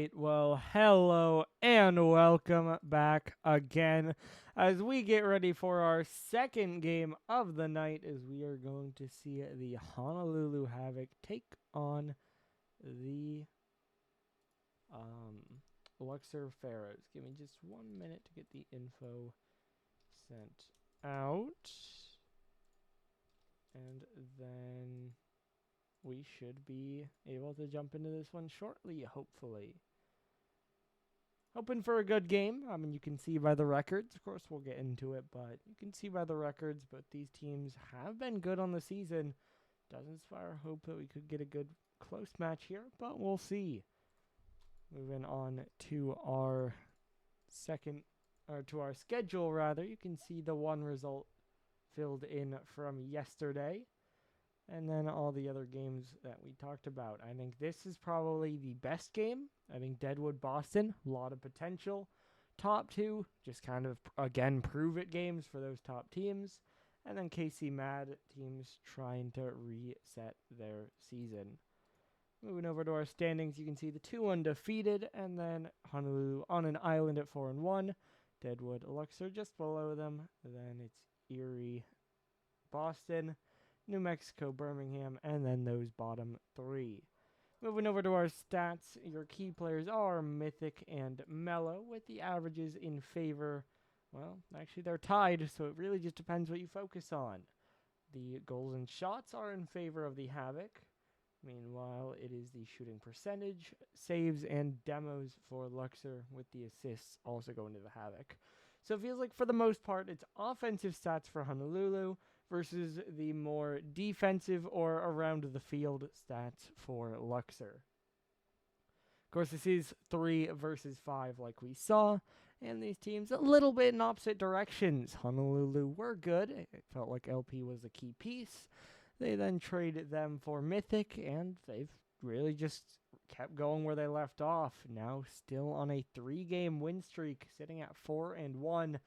right. Well, hello and welcome back again as we get ready for our second game of the night as we are going to see the Honolulu Havoc take on the Luxor Pharaohs. Give me just 1 minute to get the info sent out. And then we should be able to jump into this one shortly, hopefully. Hoping for a good game. I mean, you can see by the records. Of course, we'll get into it, but you can see by the records. But these teams have been good on the season. Doesn't inspire hope that we could get a good close match here, but we'll see. Moving on to our to our schedule, rather. You can see the one result filled in from yesterday. And then all the other games that we talked about. I think this is probably the best game. I think Deadwood Boston, a lot of potential. Top two, just kind of, again, prove it games for those top teams. And then KC Mad teams trying to reset their season. Moving over to our standings, you can see the two undefeated, and then Honolulu on an island at 4-1. Deadwood Luxor just below them. Then it's Erie, Boston, New Mexico, Birmingham, and then those bottom three. Moving over to our stats, your key players are Mythic and Mellow, with the averages in favor. Well, actually, they're tied, so it really just depends what you focus on. The goals and shots are in favor of the Havoc. Meanwhile, it is the shooting percentage, saves, and demos for Luxor, with the assists also going to the Havoc. So it feels like, for the most part, it's offensive stats for Honolulu versus the more defensive or around the field stats for Luxor. Of course, this is 3 versus 5 like we saw, and these teams a little bit in opposite directions. Honolulu were good. It felt like LP was a key piece. They then traded them for Mythic, and they've really just kept going where they left off. Now still on a 3-game win streak, sitting at 4-1.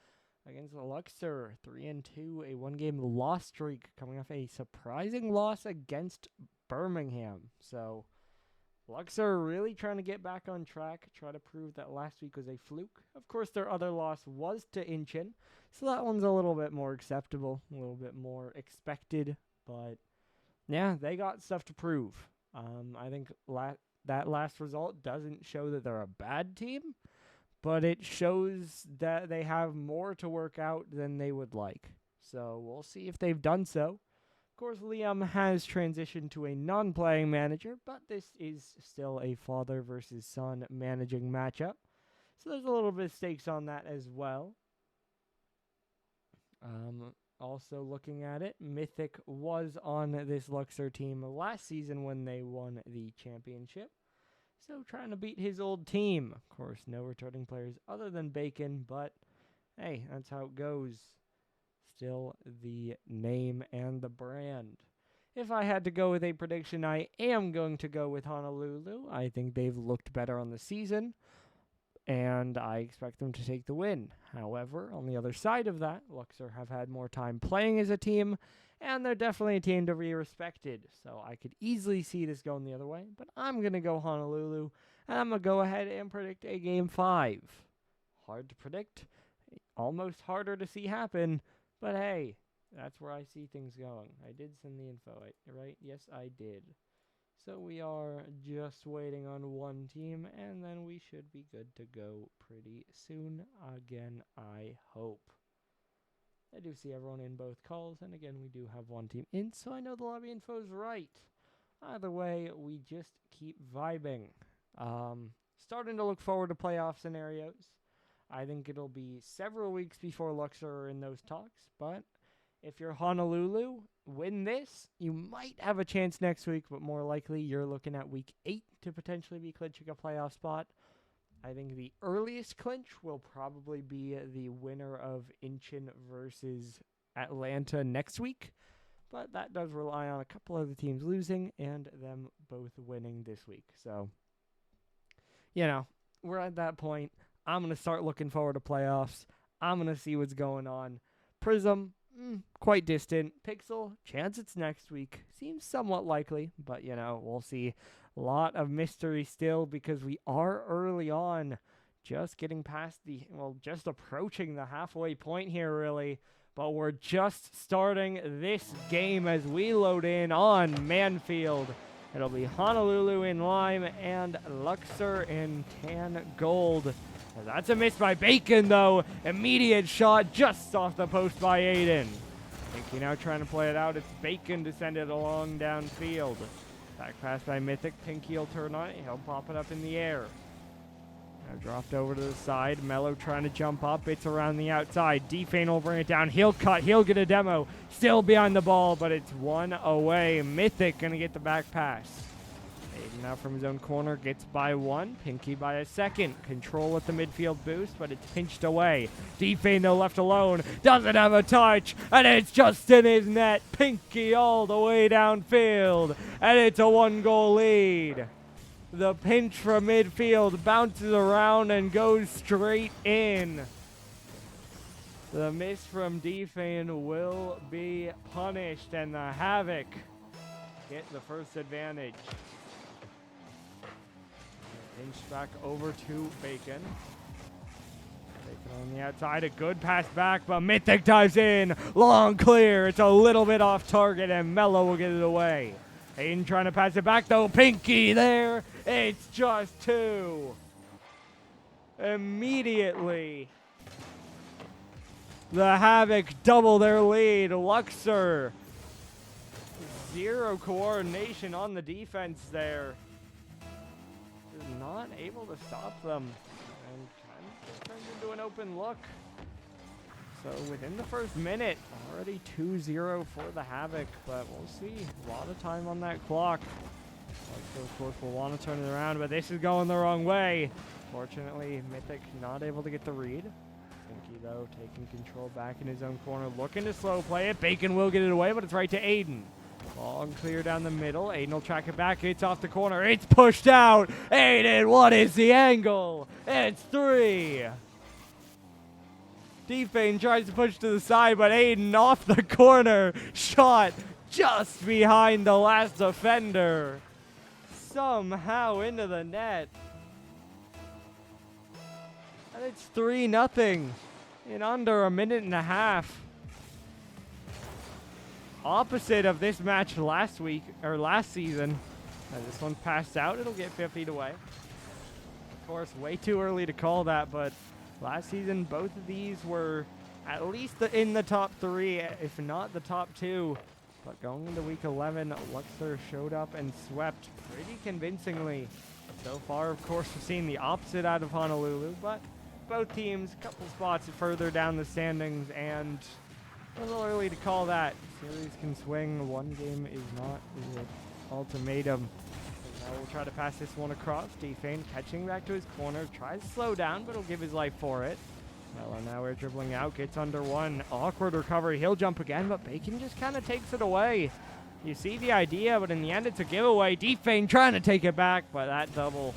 Against Luxor, 3-2, a 1-game loss streak, coming off a surprising loss against Birmingham. So, Luxor really trying to get back on track, try to prove that last week was a fluke. Of course, their other loss was to Inchin, so that one's a little bit more acceptable, a little bit more expected. But, yeah, they got stuff to prove. I think that last result doesn't show that they're a bad team, but it shows that they have more to work out than they would like. So we'll see if they've done so. Of course, Liam has transitioned to a non-playing manager, but this is still a father versus son managing matchup. So there's a little bit of stakes on that as well. Also looking at it, Mythic was on this Luxor team last season when they won the championship. So trying to beat his old team. Of course, no returning players other than Bacon, but hey, that's how it goes. Still the name and the brand. If I had to go with a prediction, I am going to go with Honolulu. I think they've looked better on the season, and I expect them to take the win. However, on the other side of that, Luxor have had more time playing as a team, and they're definitely a team to be respected. So I could easily see this going the other way, but I'm going to go Honolulu, and I'm going to go ahead and predict a Game 5. Hard to predict, almost harder to see happen, but hey, that's where I see things going. I did send the info, right? Yes, I did. So we are just waiting on one team, and then we should be good to go pretty soon. Again, I hope. I do see everyone in both calls, and again, we do have one team in, so I know the lobby info is right. Either way, we just keep vibing. Starting to look forward to playoff scenarios. I think it'll be several weeks before Luxor are in those talks, but if you're Honolulu, win this, you might have a chance next week, but more likely you're looking at week 8 to potentially be clinching a playoff spot. I think the earliest clinch will probably be the winner of Inchin versus Atlanta next week, but that does rely on a couple of the teams losing and them both winning this week. So, we're at that point. I'm going to start looking forward to playoffs. I'm going to see what's going on. Prism, quite distant. Pixel, chance it's next week. Seems somewhat likely, but, we'll see. A lot of mystery still because we are early on. Just getting past just approaching the halfway point here, really. But we're just starting this game as we load in on Manfield. It'll be Honolulu in lime and Luxor in tan gold. That's a miss by Bacon, though. Immediate shot just off the post by Aiden. Pinky now trying to play it out. It's Bacon to send it along downfield. Back pass by Mythic. Pinky will turn on it. He'll pop it up in the air. Now dropped over to the side. Mello trying to jump up. It's around the outside. Defane will bring it down. He'll cut. He'll get a demo. Still behind the ball, but it's one away. Mythic going to get the back pass. Aiden now from his own corner gets by one. Pinky by a second. Control with the midfield boost, but it's pinched away. Defane, though, left alone. Doesn't have a touch, and it's just in his net. Pinky all the way downfield, and it's a 1-goal lead. The pinch from midfield bounces around and goes straight in. The miss from Defane will be punished, and the Havoc get the first advantage. Pinch back over to Bacon. Bacon on the outside, a good pass back, but Mythic dives in. Long clear, it's a little bit off target, and Mello will get it away. Aiden trying to pass it back, though. Pinky there. It's just two. Immediately, the Havoc double their lead. Luxor, zero coordination on the defense there. Is not able to stop them. And kind of just turns into an open look. So within the first minute, already 2-0 for the Havoc, but we'll see. A lot of time on that clock. So of course we'll want to turn it around, but this is going the wrong way. Fortunately, Mythic not able to get the read. Pinky, though, taking control back in his own corner, looking to slow play it. Bacon will get it away, but it's right to Aiden. Long clear down the middle. Aiden will track it back. It's off the corner. It's pushed out. Aiden, what is the angle? It's 3. Defane tries to push to the side, but Aiden off the corner. Shot just behind the last defender. Somehow into the net. And it's 3-0 in under a minute and a half. Opposite of this match last season. This one passed out. It'll get 50'd away. Of course, way too early to call that, but last season, both of these were at least in the top 3, if not the top 2. But going into week 11, Luxor showed up and swept pretty convincingly. So far, of course, we've seen the opposite out of Honolulu, but both teams a couple spots further down the standings, and a little early to call that. Series can swing. One game is not an ultimatum. Now we'll try to pass this one across. Defane catching back to his corner. Tries to slow down, but he'll give his life for it. Mello now air dribbling out. Gets under one. Awkward recovery. He'll jump again, but Bacon just kind of takes it away. You see the idea, but in the end it's a giveaway. Defane trying to take it back, but that double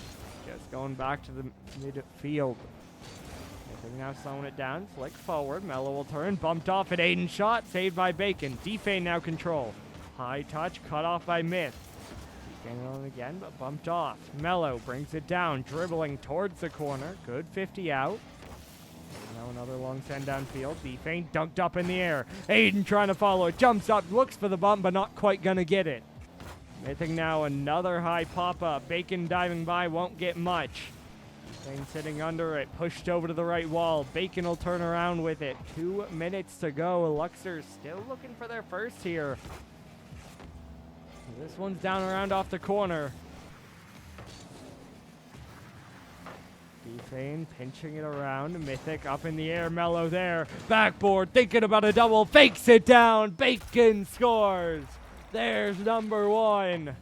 just going back to the midfield. Now slowing it down. Flick forward. Mello will turn. Bumped off at Aiden. Shot. Saved by Bacon. Defane now control. High touch. Cut off by Myth. Defane on again, but bumped off. Mello brings it down. Dribbling towards the corner. Good 50 out. Now another long send downfield. Defane dunked up in the air. Aiden trying to follow it. Jumps up. Looks for the bump, but not quite going to get it. Mythic now another high pop-up. Bacon diving by. Won't get much. Defane sitting under it, pushed over to the right wall. Bacon will turn around with it. 2 minutes to go. Luxor still looking for their first here. This one's down around off the corner. Defane pinching it around. Mythic up in the air. Mello there. Backboard thinking about a double. Fakes it down. Bacon scores. There's number 1.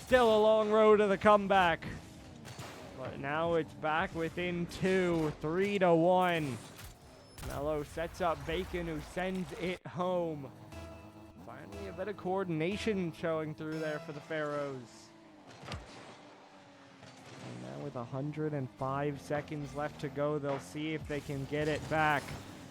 Still a long road to the comeback. But now it's back within 2, 3-1. Mello sets up Bacon, who sends it home. Finally, a bit of coordination showing through there for the Pharaohs. And now with 105 seconds left to go, they'll see if they can get it back.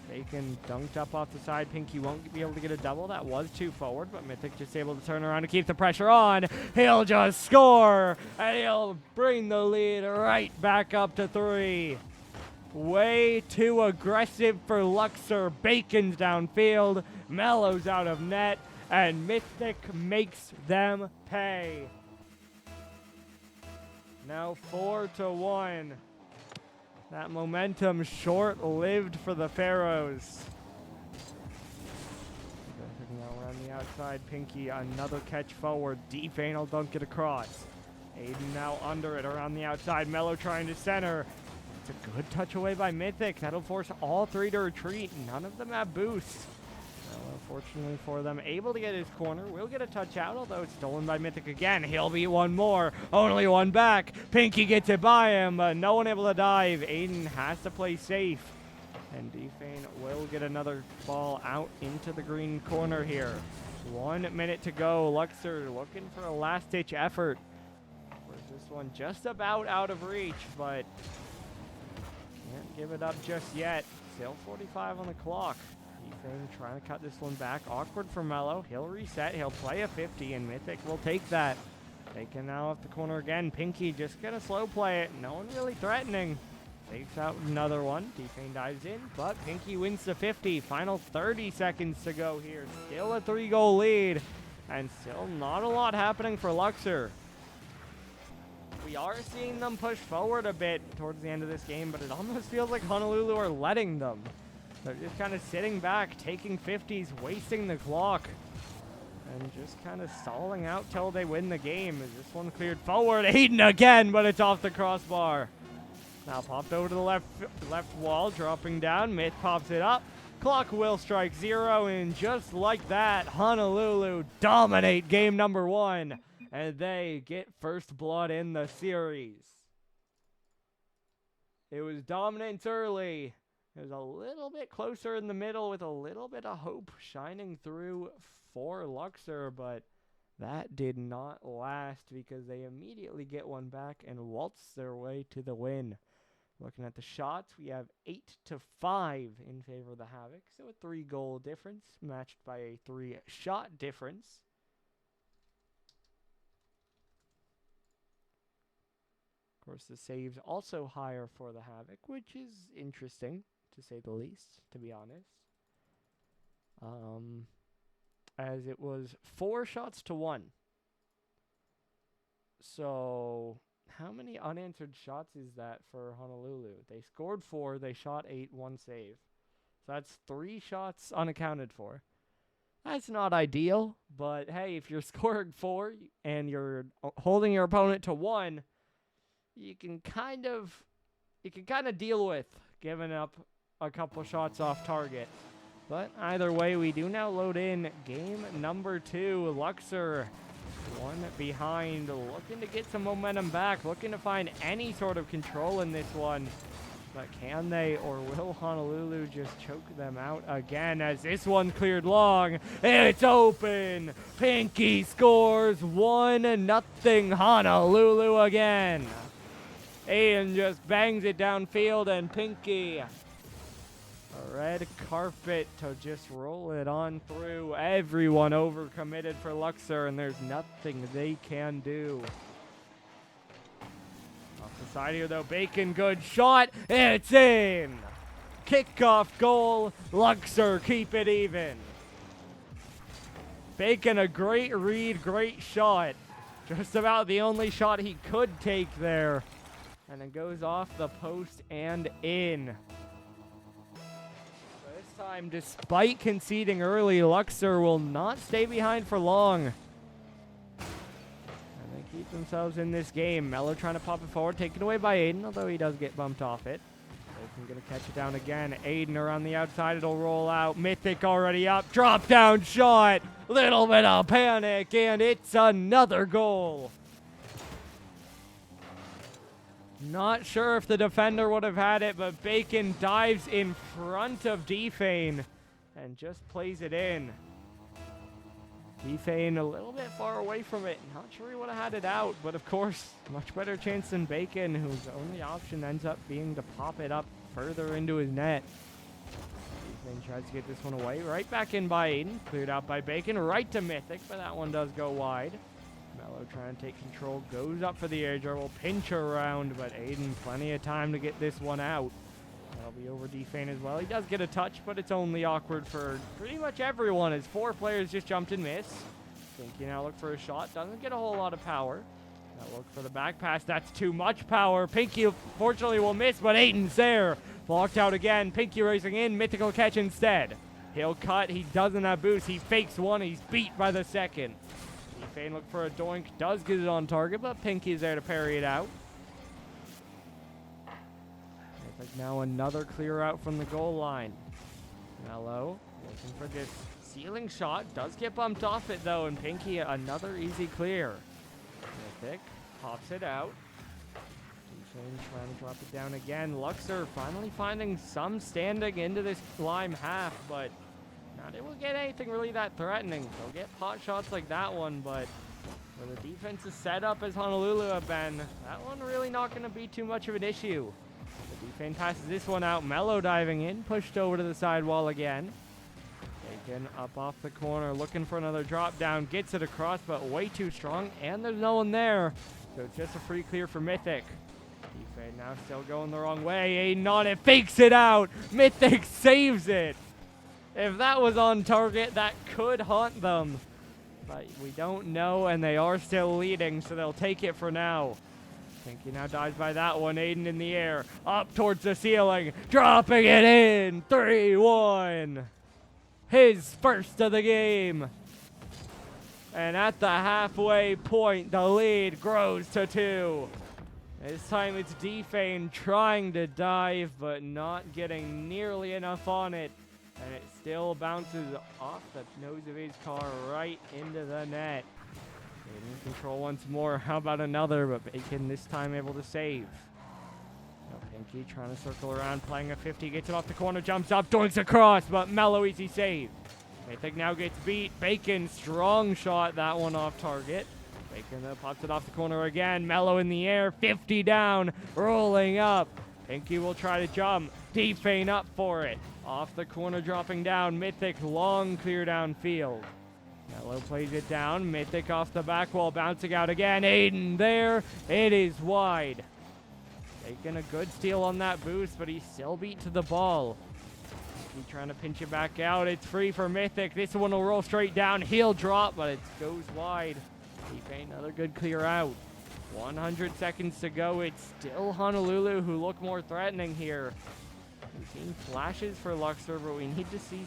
Bacon dunked up off the side. Pinky won't be able to get a double. That was too forward, but Mythic just able to turn around to keep the pressure on. He'll just score, and he'll bring the lead right back up to 3. Way too aggressive for Luxor. Bacon's downfield. Mello's out of net, and Mythic makes them pay. Now 4-1. That momentum short-lived for the Pharaohs. Now around the outside, Pinky, another catch forward. Defane will dunk it across. Aiden now under it around the outside. Mello trying to center. It's a good touch away by Mythic. That'll force all 3 to retreat. None of them have boosts. Unfortunately for them, able to get his corner. Will get a touch out, although it's stolen by Mythic again. He'll beat one more. Only one back. Pinky gets it by him, but no one able to dive. Aiden has to play safe. And Defane will get another ball out into the green corner here. 1 minute to go. Luxor looking for a last-ditch effort. This one just about out of reach, but can't give it up just yet. Still 45 on the clock. Defane trying to cut this one back. Awkward for Mello. He'll reset. He'll play a 50, and Mythic will take that. Taken now off the corner again. Pinky just gonna slow play it. No one really threatening. Takes out another one. Defane dives in, but Pinky wins the 50. Final 30 seconds to go here. Still a 3-goal lead, and still not a lot happening for Luxor. We are seeing them push forward a bit towards the end of this game, but it almost feels like Honolulu are letting them. They're just kind of sitting back, taking 50s, wasting the clock, and just kind of stalling out till they win the game. Is this one cleared forward? Aiden again, but it's off the crossbar. Now popped over to the left wall, dropping down. Myth pops it up. Clock will strike 0, and just like that, Honolulu dominate game number 1, and they get first blood in the series. It was dominance early. It was a little bit closer in the middle with a little bit of hope shining through for Luxor, but that did not last because they immediately get one back and waltz their way to the win. Looking at the shots, we have 8-5 in favor of the Havoc, so a 3-goal difference matched by a 3-shot difference. Of course, the saves also higher for the Havoc, which is interesting, to say the least, to be honest. As it was 4 shots to 1. So, how many unanswered shots is that for Honolulu? They scored 4, they shot 8, 1 save. So that's 3 shots unaccounted for. That's not ideal, but hey, if you're scoring 4 and you're holding your opponent to 1, you can kind of deal with giving up a couple shots off target. But either way, we do now load in game number 2. Luxor, 1 behind, looking to get some momentum back, looking to find any sort of control in this one. But can they, or will Honolulu just choke them out again as this one's cleared long? It's open! Pinky scores 1-0 Honolulu again. Aiden just bangs it downfield, and Pinky, a red carpet to just roll it on through. Everyone overcommitted for Luxor, and there's nothing they can do. Off the side here, though, Bacon, good shot. It's in! Kickoff goal. Luxor keep it even. Bacon, a great read, great shot. Just about the only shot he could take there. And it goes off the post and in. This time, despite conceding early, Luxor will not stay behind for long. And they keep themselves in this game. Mello trying to pop it forward, taken away by Aiden, although he does get bumped off it. Bacon's going to catch it down again. Aiden around the outside, it'll roll out. Mythic already up, drop down shot. Little bit of panic, and it's another goal. Not sure if the defender would have had it, but Bacon dives in front of Defane and just plays it in. Defane a little bit far away from it. Not sure he would have had it out, but of course, much better chance than Bacon, whose only option ends up being to pop it up further into his net. Aiden tries to get this one away. Right back in by Aiden. Cleared out by Bacon. Right to Mythic, but that one does go wide. Mello trying to take control. Goes up for the air dribble. Pinch around, but Aiden plenty of time to get this one out. That'll be over Defane as well. He does get a touch, but it's only awkward for pretty much everyone as 4 players just jumped and missed. Pinky now look for a shot. Doesn't get a whole lot of power. Now look for the back pass. That's too much power. Pinky fortunately will miss, but Aiden's there. Blocked out again. Pinky racing in. Mythical catch instead. He'll cut. He doesn't have boost. He fakes one. He's beat by the second. Defane look for a doink. Does get it on target, but Pinky's there to parry it out. Like now another clear out from the goal line. Mello looking for this ceiling shot. Does get bumped off it though, and Pinky another easy clear. Mythic pops it out. Defane trying to drop it down again. Luxor finally finding some standing into this lime half, but not able to get anything really that threatening. They'll get pot shots like that one, but for the defense is set up as Honolulu have been, that one really not going to be too much of an issue. Defane passes this one out. Mello diving in. Pushed over to the sidewall again. Bacon up off the corner. Looking for another drop down. Gets it across, but way too strong. And there's no one there. So it's just a free clear for Mythic. Defane now still going the wrong way. Aiden on it. Fakes it out. Mythic saves it. If that was on target, that could haunt them. But we don't know, and they are still leading, so they'll take it for now. Pinky now dives by that one. Aiden in the air. Up towards the ceiling. Dropping it in. 3-1. His first of the game. And at the halfway point, the lead grows to 2. This time it's Defane trying to dive, but not getting nearly enough on it. And it still bounces off the nose of his car right into the net. Aiden control once more. How about another? But Bacon this time able to save. Now Pinky trying to circle around, playing a 50. Gets it off the corner, jumps up, doinks across, but Mello easy save. Mythic now gets beat. Bacon strong shot, that one off target. Bacon pops it off the corner again. Mello in the air, 50 down, rolling up. Pinky will try to jump. Defane up for it. Off the corner, dropping down. Mythic long clear downfield. Mello plays it down. Mythic off the back wall, bouncing out again. Aiden there. It is wide. Taking a good steal on that boost, but he's still beat to the ball. He's trying to pinch it back out. It's free for Mythic. This one will roll straight down. He'll drop, but it goes wide. Defane another good clear out. 100 seconds to go. It's still Honolulu who look more threatening here. We've seen flashes for Luxor, but we need to see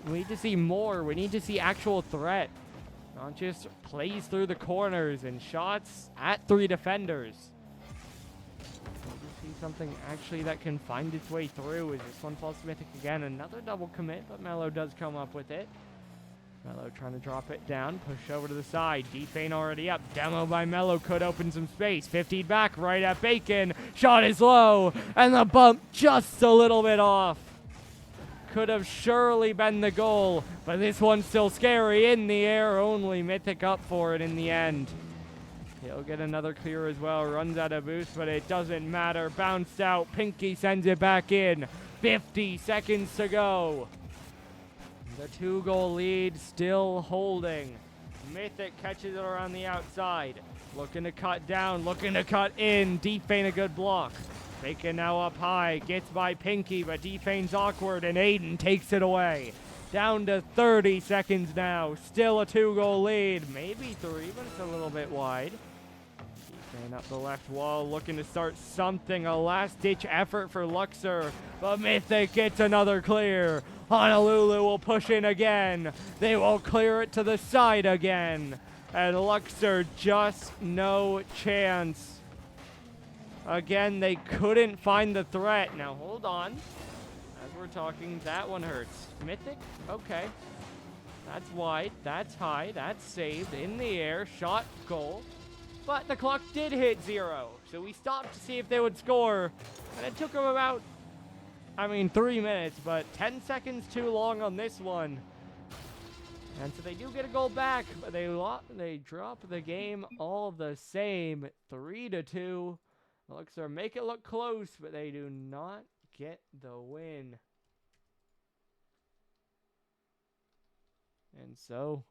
we need to see more. We need to see actual threat, not just plays through the corners and shots at 3 defenders. We need to see something actually that can find its way through. As this one falls to Mythic again, another double commit, but Mello does come up with it. Mello trying to drop it down, push over to the side. Defane already up. Demo by Mello could open some space. 50 back, right at Bacon. Shot is low, and the bump just a little bit off. Could have surely been the goal, but this one's still scary. In the air, only Mythic up for it in the end. He'll get another clear as well. Runs out of boost, but it doesn't matter. Bounced out. Pinky sends it back in. 50 seconds to go. The 2-goal lead still holding. Mythic catches it around the outside. Looking to cut down, looking to cut in. Defane a good block. Bacon now up high. Gets by Pinky, but Defane's awkward, and Aiden takes it away. Down to 30 seconds now. Still a 2-goal lead. Maybe 3, but it's a little bit wide. Defane up the left wall, looking to start something. A last-ditch effort for Luxor, but Mythic gets another clear. Honolulu will push in again. They will clear it to the side again. And Luxor just no chance. Again, they couldn't find the threat. Now, hold on. As we're talking, that one hurts. Mythic? Okay. That's wide. That's high. That's saved. In the air. Shot. Goal. But the clock did hit 0. So we stopped to see if they would score. And it took them about 3 minutes, but 10 seconds too long on this one. And so they do get a goal back, but they drop the game all the same. 3-2. Luxor make it look close, but they do not get the win. And so,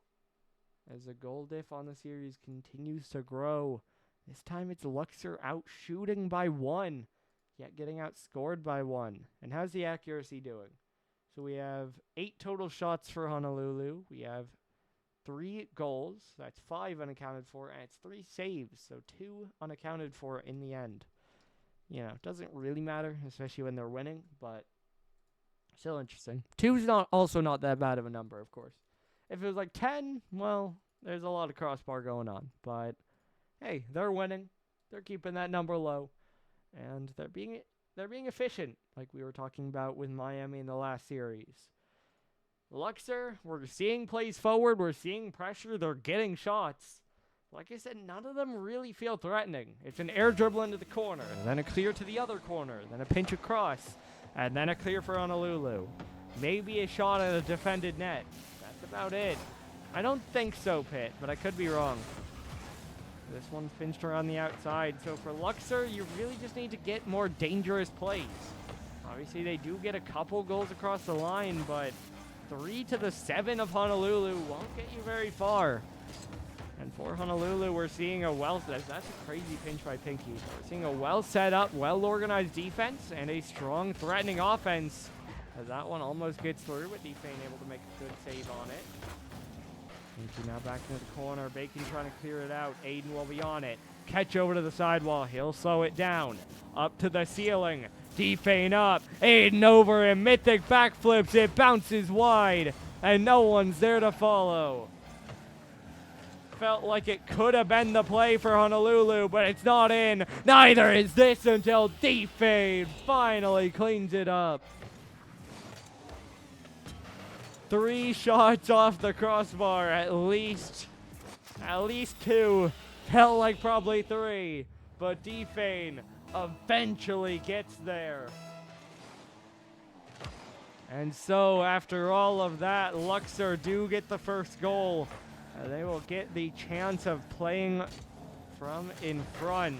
as the goal diff on the series continues to grow, this time it's Luxor out shooting by 1, yet getting outscored by 1. And how's the accuracy doing? So we have 8 total shots for Honolulu. We have 3 goals. That's 5 unaccounted for, and it's 3 saves. So 2 unaccounted for in the end. You know, doesn't really matter, especially when they're winning, but still interesting. 2's also not that bad of a number, of course. If it was like 10, well, there's a lot of crossbar going on. But, hey, they're winning. They're keeping that number low. And they're being efficient, like we were talking about with Miami in the last series. Luxor, we're seeing plays forward. We're seeing pressure. They're getting shots. Like I said, none of them really feel threatening. It's an air dribble into the corner, then a clear to the other corner, then a pinch across, and then a clear for Honolulu. Maybe a shot at a defended net. That's about it. I don't think so, Pitt, but I could be wrong. This one's pinched around the outside. So for Luxor, you really just need to get more dangerous plays. Obviously, they do get a couple goals across the line, but 3-7 of Honolulu won't get you very far. And for Honolulu, we're seeing that's a crazy pinch by Pinky. We're seeing a well set up, well organized defense and a strong threatening offense. As that one almost gets through, but Defane able to make a good save on it. Pinky now back into the corner. Bacon trying to clear it out. Aiden will be on it. Catch over to the sidewall. He'll slow it down. Up to the ceiling. Defane up. Aiden over him. Mythic backflips. It bounces wide. And no one's there to follow. Felt like it could have been the play for Honolulu, but it's not in. Neither is this until Defane finally cleans it up. 3 shots off the crossbar, at least 2. Felt like probably 3, but Defane eventually gets there. And so after all of that, Luxor do get the first goal. They will get the chance of playing from in front.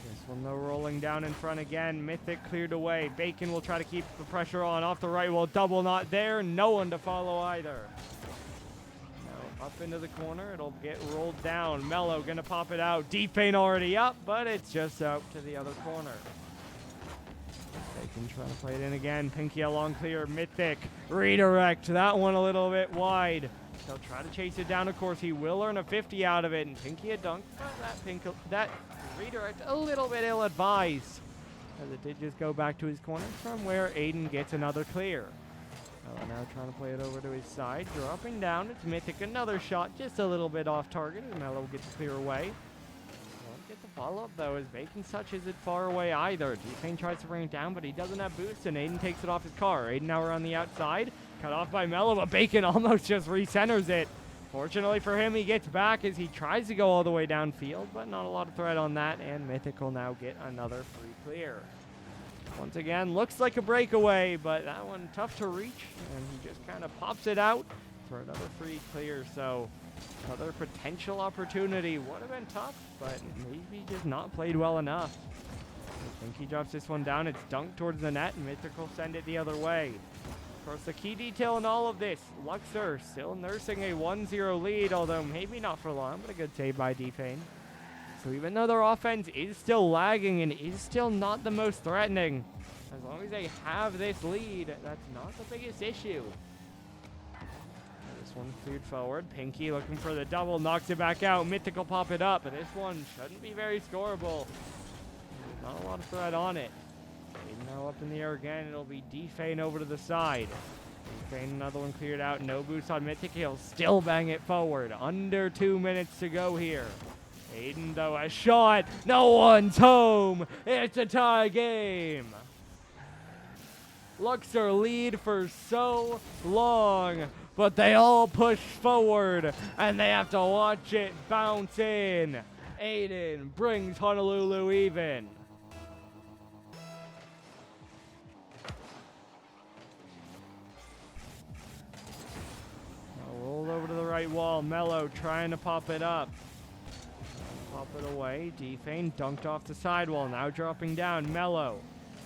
This one though rolling down in front again. Mythic cleared away. Bacon will try to keep the pressure on. Off the right wall, double not there. No one to follow either. Now up into the corner. It'll get rolled down. Mello gonna pop it out. Defane already up, but it's just out to the other corner. Bacon trying to play it in again. Pinky along clear. Mythic redirect. That one a little bit wide. He'll try to chase it down, of course. He will earn a 50 out of it, and Pinky a dunk. But that redirect a little bit ill-advised, as it did just go back to his corner from where Aiden gets another clear. Now trying to play it over to his side. Dropping down. It's Mythic. Another shot just a little bit off target, and Mello gets a clear away. Won't get the follow-up, though, as Bacon such isn't far away either. Defane tries to bring it down, but he doesn't have boost, and Aiden takes it off his car. Aiden now around the outside. Cut off by Mello, but Bacon almost just recenters it. Fortunately for him, he gets back as he tries to go all the way downfield, but not a lot of threat on that, and Mythic will now get another free clear. Once again, looks like a breakaway, but that one tough to reach, and he just kind of pops it out for another free clear. So another potential opportunity. Would have been tough, but maybe just not played well enough. I think he drops this one down. It's dunked towards the net, and Mythic will send it the other way. Of course, the key detail in all of this, Luxor still nursing a 1-0 lead, although maybe not for long, but a good save by Defane. So even though their offense is still lagging and is still not the most threatening, as long as they have this lead, that's not the biggest issue. This one cleared forward. Pinky looking for the double, knocks it back out. Mythic will pop it up, but this one shouldn't be very scoreable. There's not a lot of threat on it. Now up in the air again, it'll be Defane over to the side. Defane, another one cleared out. No boost on Mythic. He'll still bang it forward. Under 2 minutes to go here. Aiden, though, a shot. No one's home. It's a tie game. Luxor lead for so long, but they all push forward, and they have to watch it bounce in. Aiden brings Honolulu even. Rolled over to the right wall. Mello trying to pop it up. Pop it away. Defane dunked off the sidewall. Now dropping down. Mello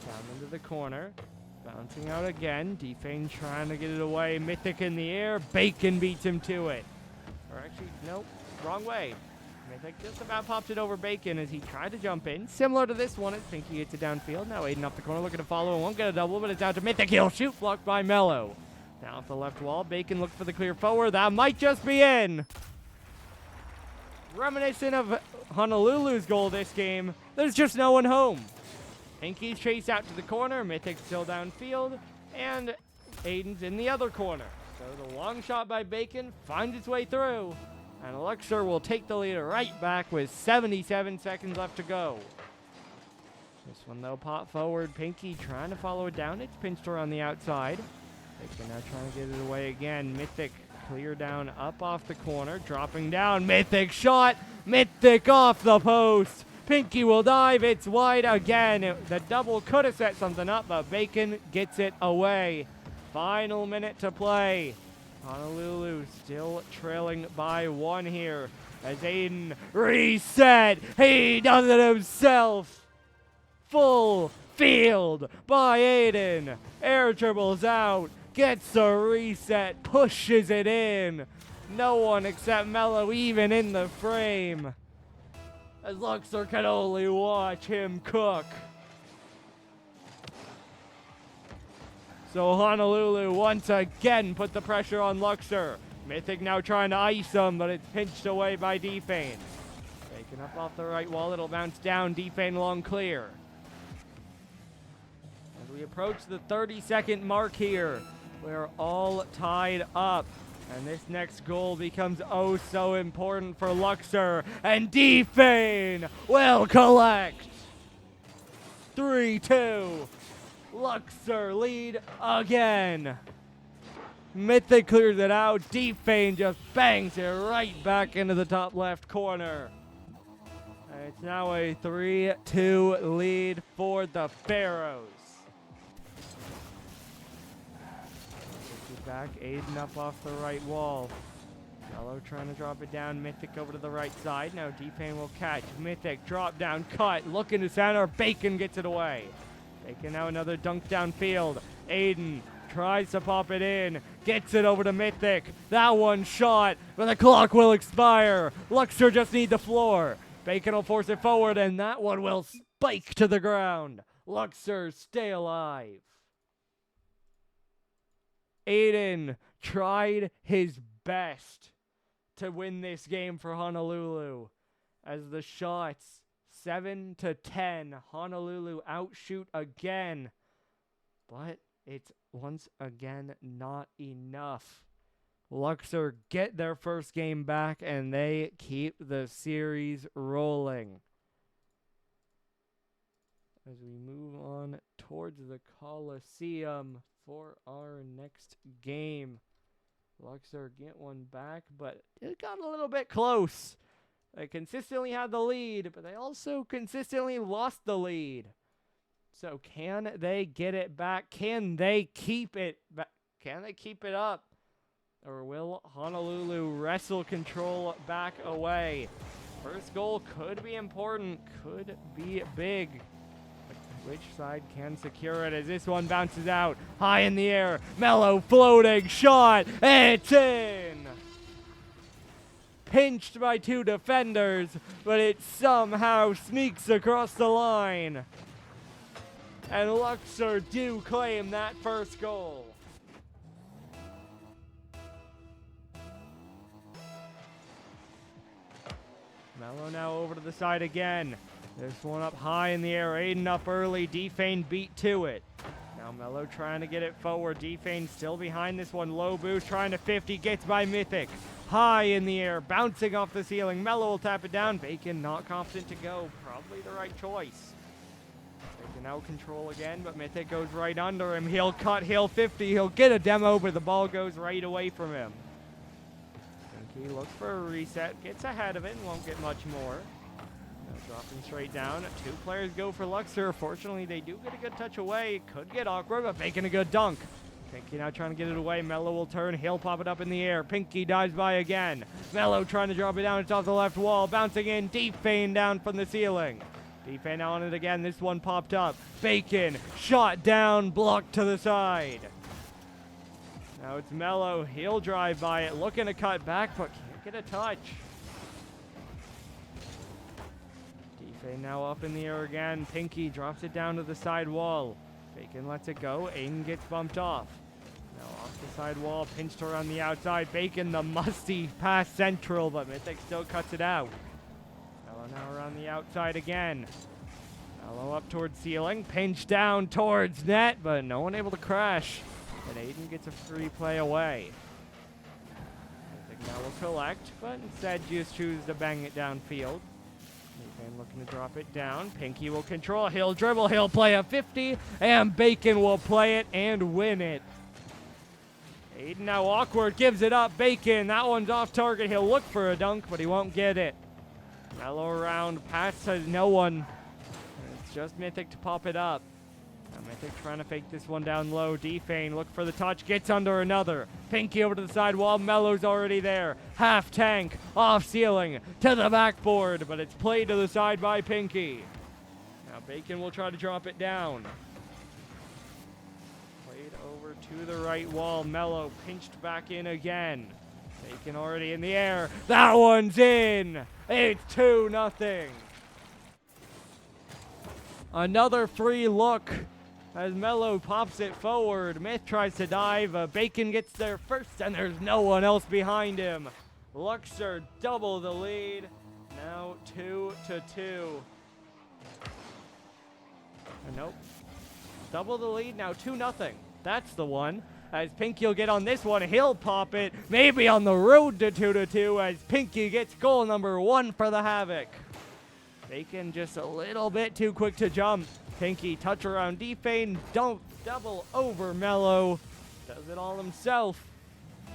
down into the corner. Bouncing out again. Defane trying to get it away. Mythic in the air. Bacon beats him to it. Or actually, nope. Wrong way. Mythic just about popped it over Bacon as he tried to jump in. Similar to this one, as Pinky gets it downfield. Now Aiden up the corner looking to follow. Won't get a double, but it's out to Mythic. He'll shoot. Blocked by Mello. Now off the left wall. Bacon looks for the clear forward. That might just be in. Reminiscent of Honolulu's goal this game. There's just no one home. Pinky's chased out to the corner. Mythic's still downfield. And Aiden's in the other corner. So the long shot by Bacon finds its way through. And Luxor will take the lead right back with 77 seconds left to go. This one, though, pop forward. Pinky trying to follow it down. It's pinched around the outside. Bacon now trying to get it away again. Mythic clear down up off the corner. Dropping down. Mythic shot. Mythic off the post. Pinky will dive. It's wide again. The double could have set something up, but Bacon gets it away. Final minute to play. Honolulu still trailing by 1 here as Aiden reset. He does it himself. Full field by Aiden. Air dribbles out. Gets a reset. Pushes it in. No one except Mello even in the frame. As Luxor can only watch him cook. So Honolulu once again put the pressure on Luxor. Mythic now trying to ice him, but it's pinched away by Defane. Taken up off the right wall, it'll bounce down. Defane long clear. As we approach the 30-second mark here, we're all tied up. And this next goal becomes oh so important for Luxor. And Defane will collect. 3-2. Luxor lead again. Mythic clears it out. Defane just bangs it right back into the top left corner. And it's now a 3-2 lead for the Pharaohs. Back, Aiden up off the right wall. Mello trying to drop it down. Mythic over to the right side. Now Defane will catch. Mythic drop down, cut, looking to center. Bacon gets it away. Bacon now another dunk downfield. Aiden tries to pop it in. Gets it over to Mythic. That one shot, but the clock will expire. Luxor just need the floor. Bacon will force it forward, and that one will spike to the ground. Luxor stay alive. Aiden tried his best to win this game for Honolulu as the shots 7-10. Honolulu outshoot again, but it's once again not enough. Luxor get their first game back and they keep the series rolling. As we move on towards the Coliseum for our next game. Luxor get one back, but it got a little bit close. They consistently had the lead, but they also consistently lost the lead. So can they get it back? Can they keep it back? Can they keep it up? Or will Honolulu wrestle control back away? First goal could be important, could be big. Which side can secure it as this one bounces out high in the air? Mello floating shot. It's in. Pinched by 2 defenders, but it somehow sneaks across the line. And Luxor do claim that first goal. Mello now over to the side again. This one up high in the air. Aiden up early. Defane beat to it. Now Mello trying to get it forward. Defane still behind this one. Low boost trying to 50. Gets by Mythic. High in the air. Bouncing off the ceiling. Mello will tap it down. Bacon not confident to go. Probably the right choice. Bacon out control again, but Mythic goes right under him. He'll cut. He'll 50. He'll get a demo, but the ball goes right away from him. He looks for a reset. Gets ahead of it and won't get much more. Dropping straight down. 2 players go for Luxor. Fortunately, they do get a good touch away. Could get awkward, but making a good dunk. Pinky now trying to get it away. Mello will turn. He'll pop it up in the air. Pinky dives by again. Mello trying to drop it down. It's off the left wall. Bouncing in. Defane down from the ceiling. Defense on it again. This one popped up. Bacon shot down, blocked to the side. Now it's Mello. He'll drive by it, looking to cut back, but can't get a touch. Defense now up in the air again. Pinky drops it down to the side wall. Bacon lets it go. Aiden gets bumped off. Now off the side wall, pinched around the outside. Bacon, the musty pass central, but Mythic still cuts it out. Mello now around the outside again. Mello up towards ceiling, pinched down towards net, but no one able to crash. And Aiden gets a free play away. Mythic now will collect, but instead just choose to bang it downfield. Bacon looking to drop it down. Pinky will control. He'll dribble. He'll play a 50. And Bacon will play it and win it. Aiden now awkward. Gives it up. Bacon. That one's off target. He'll look for a dunk, but he won't get it. Mello around. Pass to no one. It's just Mythic to pop it up. Now Mythic trying to fake this one down low. Defane look for the touch. Gets under another. Pinky over to the side wall. Mello's already there. Half tank. Off ceiling. To the backboard. But it's played to the side by Pinky. Now Bacon will try to drop it down. Played over to the right wall. Mello pinched back in again. Bacon already in the air. That one's in. It's 2-0. Another free look. As Mello pops it forward, Myth tries to dive. Bacon gets there first, and there's no one else behind him. Luxor double the lead. Now 2-2. Nope. Double the lead, now 2-0. That's the one. As Pinky will get on this one, he'll pop it. Maybe on the road to 2-2 as Pinky gets goal number 1 for the Havoc. Bacon just a little bit too quick to jump. Pinky touch around Defane, don't double over Mello. Does it all himself.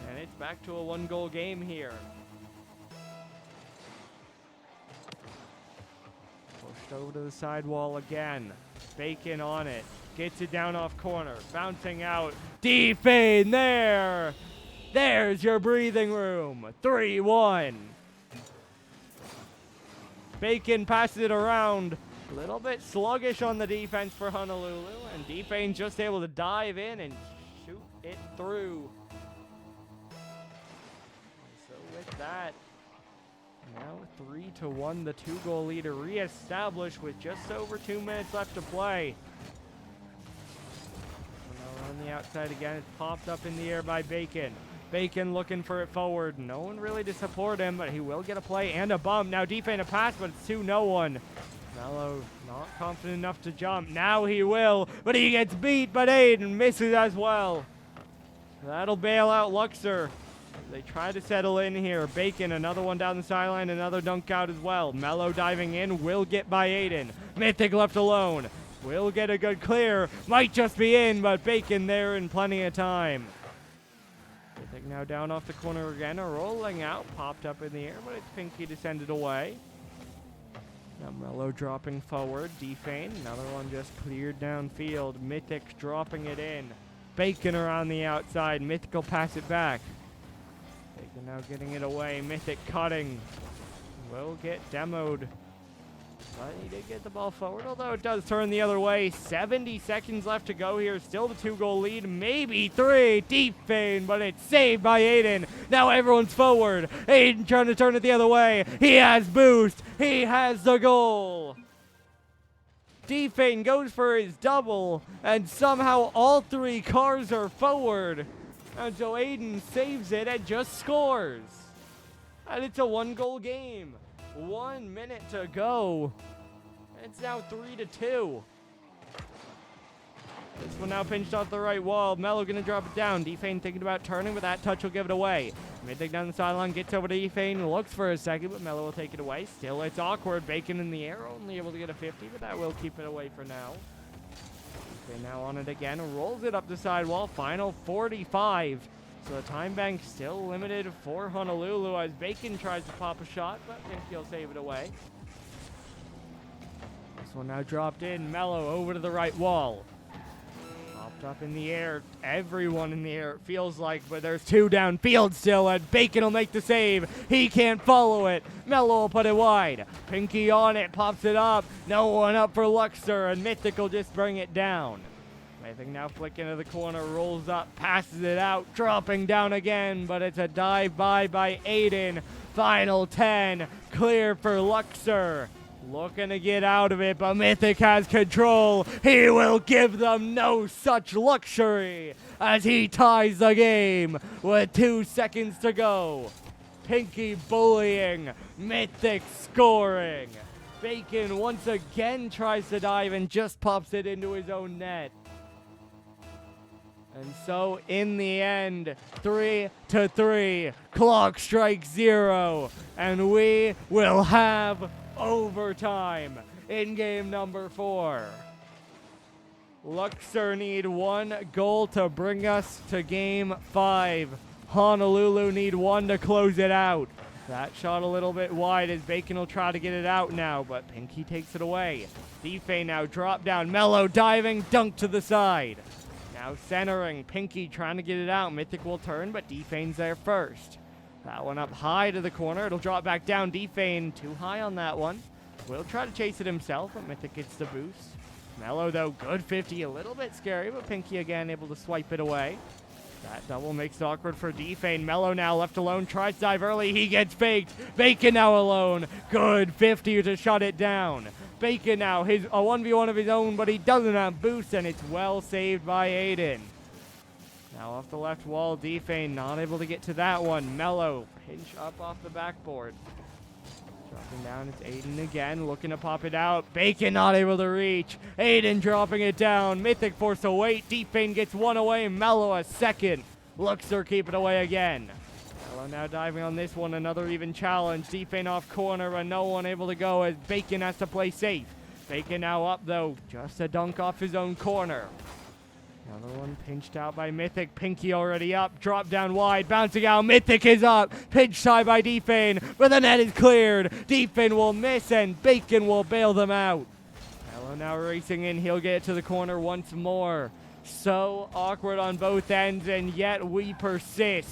And it's back to a 1-goal game here. Pushed over to the side wall again. Bacon on it. Gets it down off corner. Bouncing out. Defane there. There's your breathing room. 3-1. Bacon passes it around. A little bit sluggish on the defense for Honolulu, and Defane just able to dive in and shoot it through. So with that, now 3-1, the 2-goal leader reestablished with just over 2 minutes left to play. Now on the outside again, it's popped up in the air by Bacon. Bacon looking for it forward. No one really to support him, but he will get a play and a bump. Now Defane a pass, but it's 2-1. Mello not confident enough to jump. Now he will, but he gets beat, but Aiden misses as well. That'll bail out Luxor. They try to settle in here. Bacon, another one down the sideline, another dunk out as well. Mello diving in, will get by Aiden. Mythic left alone. Will get a good clear. Might just be in, but Bacon there in plenty of time. Mythic now down off the corner again, rolling out, popped up in the air, but it's Pinky to send it away. Now Mello dropping forward. Defane, another one just cleared downfield. Mythic dropping it in. Bacon around the outside. Mythic will pass it back. Bacon now getting it away. Mythic cutting. Will get demoed. But he did get the ball forward, although it does turn the other way. 70 seconds left to go here. Still the 2-goal lead. Maybe 3. Defane, but it's saved by Aiden. Now everyone's forward. Aiden trying to turn it the other way. He has boost. He has the goal. Defane goes for his double, and somehow all 3 cars are forward. And so Aiden saves it and just scores. And it's a 1-goal game. 1 minute to go. It's now 3-2. This one now pinched off the right wall. Mello gonna drop it down. Defane thinking about turning, but that touch will give it away. Mythic down the sideline, gets over to Defane, looks for a second, but Mello will take it away. Still, it's awkward. Bacon in the air, only able to get a 50, but that will keep it away for now. Defane now on it again, rolls it up the side wall. Final 45. So the time bank still limited for Honolulu as Bacon tries to pop a shot, but Pinky will save it away. This one now dropped in. Mello over to the right wall. Up in the air, everyone in the air, it feels like, but there's two downfield still, and Bacon will make the save. He can't follow it. Mello will put it wide. Pinky on it, pops it up. No one up for Luxor, and Mythic will just bring it down. Mythic now flick into the corner, rolls up, passes it out, dropping down again, but it's a dive by Aiden. Final 10, clear for Luxor. Looking to get out of it, but Mythic has control. He will give them no such luxury as he ties the game with 2 seconds to go. Pinky bullying, Mythic scoring. Bacon once again tries to dive and just pops it into his own net. And so, in the end, 3-3, clock strikes 0, and we will have overtime in game number 4. Luxor need 1 goal to bring us to game 5. Honolulu need 1 to close it out. That shot a little bit wide as Bacon will try to get it out now, but Pinky takes it away. Defay now drop down. Mello diving, dunk to the side. Now centering, Pinky trying to get it out. Mythic will turn, but Defane's there first. That one up high to the corner. It'll drop back down. Defane too high on that one. Will try to chase it himself, but Mythic gets the boost. Mello, though, good 50. A little bit scary, but Pinky again able to swipe it away. That double makes it awkward for Defane. Mello now left alone. Tries to dive early. He gets faked. Bacon now alone. Good 50 to shut it down. Bacon now, a 1v1 of his own, but he doesn't have boost, and it's well saved by Aiden. Now off the left wall, Defane not able to get to that one. Mello, pinch up off the backboard. Dropping down, it's Aiden again, looking to pop it out. Bacon not able to reach. Aiden dropping it down. Mythic forced to wait. Defane gets 1 away. Mello a second. Luxor keep it away again. Mello now diving on this one, another even challenge. Defane off corner, but no one able to go as Bacon has to play safe. Bacon now up though, just a dunk off his own corner. Another one pinched out by Mythic. Pinky already up. Drop down wide. Bouncing out. Mythic is up. Pinched high by Defane. But the net is cleared. Defane will miss and Bacon will bail them out. Mello now racing in. He'll get it to the corner once more. So awkward on both ends, and yet we persist.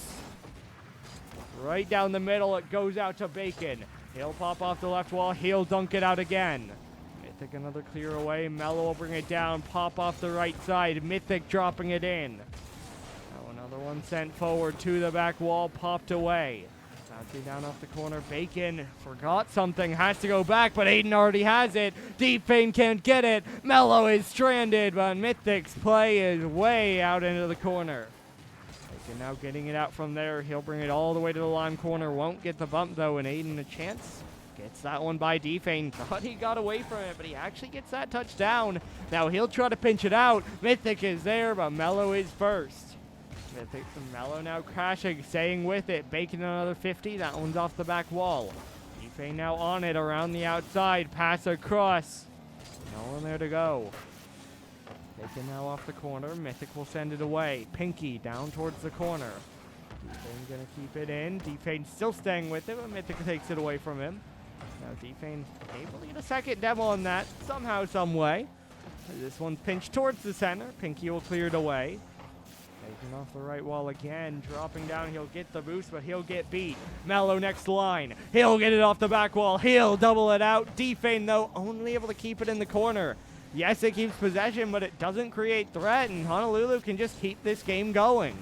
Right down the middle. It goes out to Bacon. He'll pop off the left wall. He'll dunk it out again. Mythic another clear away. Mello will bring it down. Pop off the right side. Mythic dropping it in. Now another one sent forward to the back wall. Popped away. Bouncing down off the corner. Bacon forgot something. Has to go back, but Aiden already has it. Defane can't get it. Mello is stranded, but Mythic's play is way out into the corner. Bacon now getting it out from there. He'll bring it all the way to the lime corner. Won't get the bump, though, and Aiden a chance. Gets that one by Defane. Thought he got away from it, but he actually gets that touchdown. Now he'll try to pinch it out. Mythic is there, but Mello is first. Mythic and Mello now crashing, staying with it. Bacon another 50. That one's off the back wall. Defane now on it around the outside. Pass across. No one there to go. Bacon now off the corner. Mythic will send it away. Pinky down towards the corner. Defane gonna keep it in. Defane still staying with it, but Mythic takes it away from him. Now Defane able to get a second demo on that somehow, some way. This one pinched towards the center. Pinky will clear it away. Taking off the right wall again. Dropping down. He'll get the boost, but he'll get beat. Mello next line. He'll get it off the back wall. He'll double it out. Defane, though, only able to keep it in the corner. Yes, it keeps possession, but it doesn't create threat, and Honolulu can just keep this game going.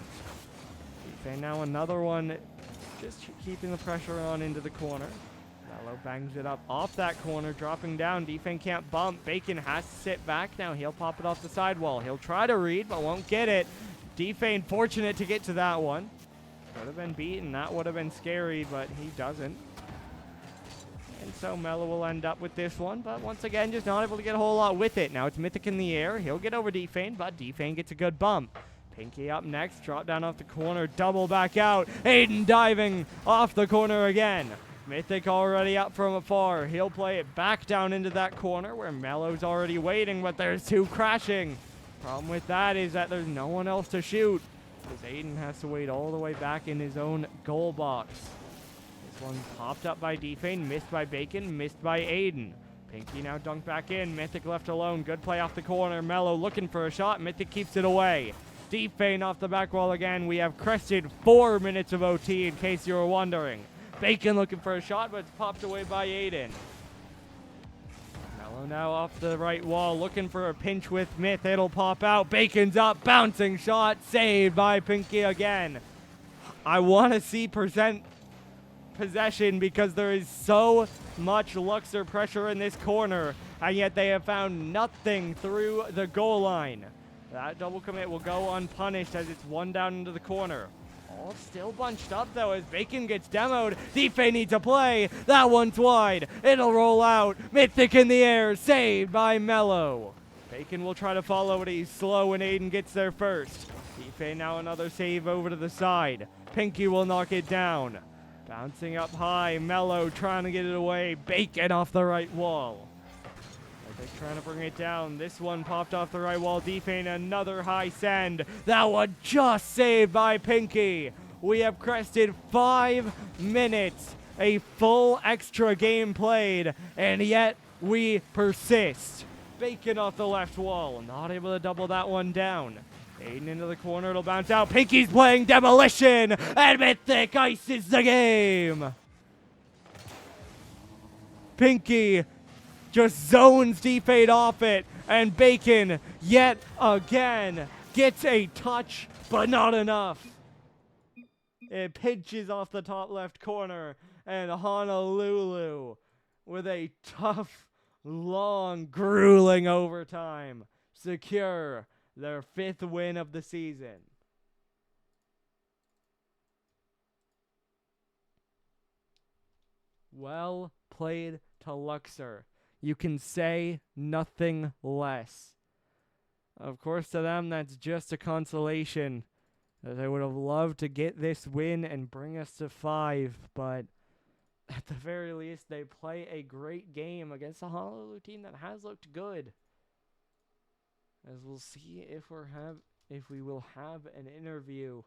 Defane now another one. Just keeping the pressure on into the corner. Mello bangs it up off that corner, dropping down. Defane can't bump. Bacon has to sit back now. He'll pop it off the sidewall. He'll try to read, but won't get it. Defane fortunate to get to that one. Could have been beaten. That would have been scary, but he doesn't. And so Mello will end up with this one, but once again, just not able to get a whole lot with it. Now it's Mythic in the air. He'll get over Defane, but Defane gets a good bump. Pinky up next. Drop down off the corner. Double back out. Aiden diving off the corner again. Mythic already up from afar. He'll play it back down into that corner where Mello's already waiting, but there's two crashing. Problem with that is that there's no one else to shoot, because Aiden has to wait all the way back in his own goal box. This one popped up by Defane, missed by Bacon, missed by Aiden. Pinky now dunked back in. Mythic left alone. Good play off the corner. Mello looking for a shot. Mythic keeps it away. Deep feint off the back wall again. We have crested 4 minutes of OT in case you were wondering. Bacon looking for a shot, but it's popped away by Aiden. Mello now off the right wall looking for a pinch with Myth. It'll pop out. Bacon's up. Bouncing shot. Saved by Pinky again. I want to see possession because there is so much Luxor pressure in this corner, and yet they have found nothing through the goal line. That double commit will go unpunished as it's one down into the corner. All still bunched up though as Bacon gets demoed. Deep needs a play. That one's wide. It'll roll out. Mythic in the air. Saved by Mello. Bacon will try to follow it. He's slow and Aiden gets there first. Deep now another save over to the side. Pinky will knock it down. Bouncing up high. Mello trying to get it away. Bacon off the right wall. Mythic trying to bring it down. This one popped off the right wall. Defane another high send. That one just saved by Pinky. We have crested 5 minutes. A full extra game played. And yet we persist. Bacon off the left wall. Not able to double that one down. Aiden into the corner. It'll bounce out. Pinky's playing demolition. And Mythic ices the game. Pinky just zones D-Fade off it, and Bacon, yet again, gets a touch, but not enough. It pinches off the top left corner, and Honolulu, with a tough, long, grueling overtime, secure their 5th win of the season. Well played to Luxor. You can say nothing less. Of course, to them, that's just a consolation. They would have loved to get this win and bring us to 5, but at the very least, they play a great game against a Honolulu team that has looked good. As we'll see if we will have an interview.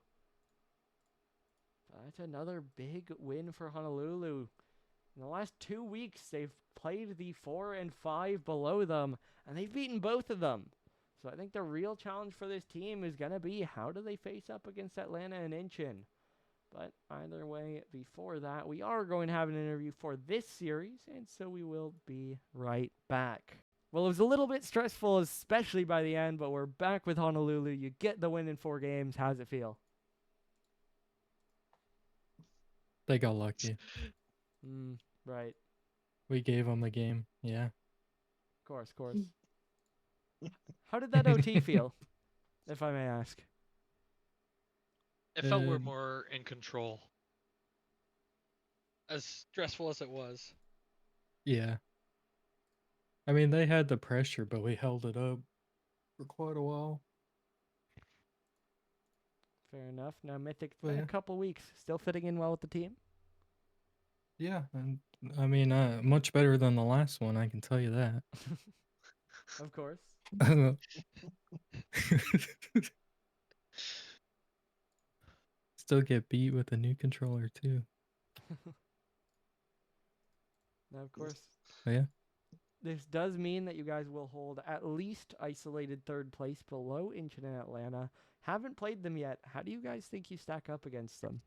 That's another big win for Honolulu. In the last 2 weeks, they've played the 4 and 5 below them, and they've beaten both of them. So I think the real challenge for this team is going to be how do they face up against Atlanta and Incheon. But either way, before that, we are going to have an interview for this series, and so we will be right back. Well, it was a little bit stressful, especially by the end, but we're back with Honolulu. You get the win in 4 games. How's it feel? They got lucky. Right. We gave them the game. Yeah. Of course. How did that OT feel, if I may ask? It felt we're more in control. As stressful as it was. Yeah. I mean, they had the pressure, but we held it up for quite a while. Fair enough. Now, Mythic, it's been a couple weeks. Still fitting in well with the team? Yeah, and I mean, much better than the last one, I can tell you that. Of course. Still get beat with a new controller, too. Now, of course. Oh, yeah. This does mean that you guys will hold at least isolated 3rd place below Incheon and Atlanta. Haven't played them yet. How do you guys think you stack up against them?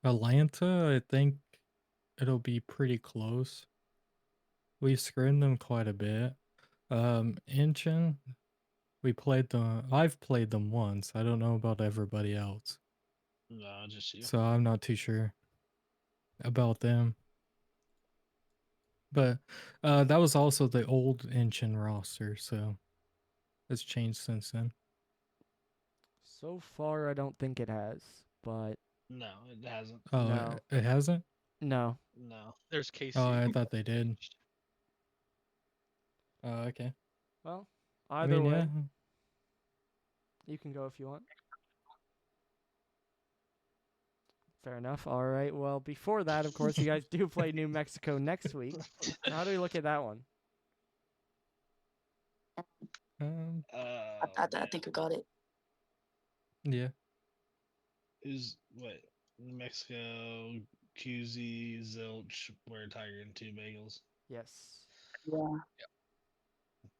Atlanta, I think it'll be pretty close. We've screened them quite a bit. Incheon, I've played them once. I don't know about everybody else. No, just you. So I'm not too sure about them. But that was also the old Incheon roster, so it's changed since then. So far, I don't think it has, but... No, it hasn't. Oh, no. It hasn't? No. No. There's KC. Oh, I thought they did. Oh, okay. Well, either way, yeah. you can go if you want. Fair enough. All right. Well, before that, of course, you guys do play New Mexico next week. So how do we look at that one? I think we got it. Yeah. Who's what? New Mexico QZ, Zilch, Were Tiger, and 2 Bagels. Yes. Yeah.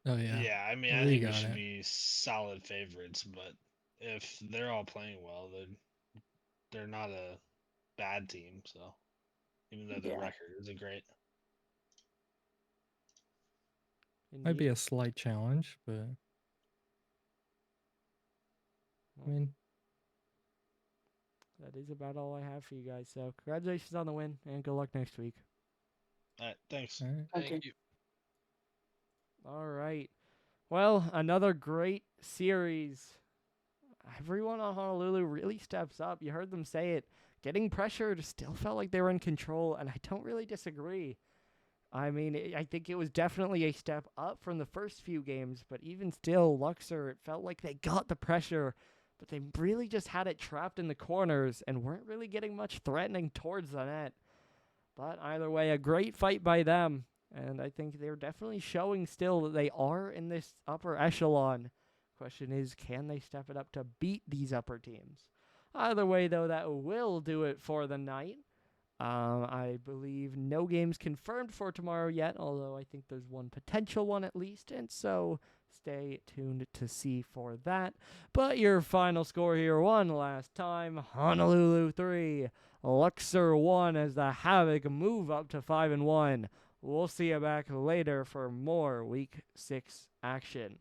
Oh yeah. Yeah, I mean, I We think we got should it. be solid favorites, but if they're all playing well, then they're not a bad team. So even though their Yeah. record isn't great, Might be Indeed. a slight challenge, but I mean, That is about all I have for you guys. So congratulations on the win, and good luck next week. all right, thanks. all right. Thank Okay. you. All right. Well, another great series. Everyone on Honolulu really steps up. You heard them say it. Getting pressured still felt like they were in control, and I don't really disagree. I mean, I think it was definitely a step up from the first few games, but even still, Luxor, it felt like they got the pressure, but they really just had it trapped in the corners and weren't really getting much threatening towards the net. But either way, a great fight by them, and I think they're definitely showing still that they are in this upper echelon. Question is, can they step it up to beat these upper teams? Either way, though, that will do it for the night. I believe no games confirmed for tomorrow yet, although I think there's one potential one at least, and so stay tuned to see for that. But your final score here, one last time, Honolulu 3, Luxor 1 as the Havoc move up to 5-1. We'll see you back later for more Week 6 action.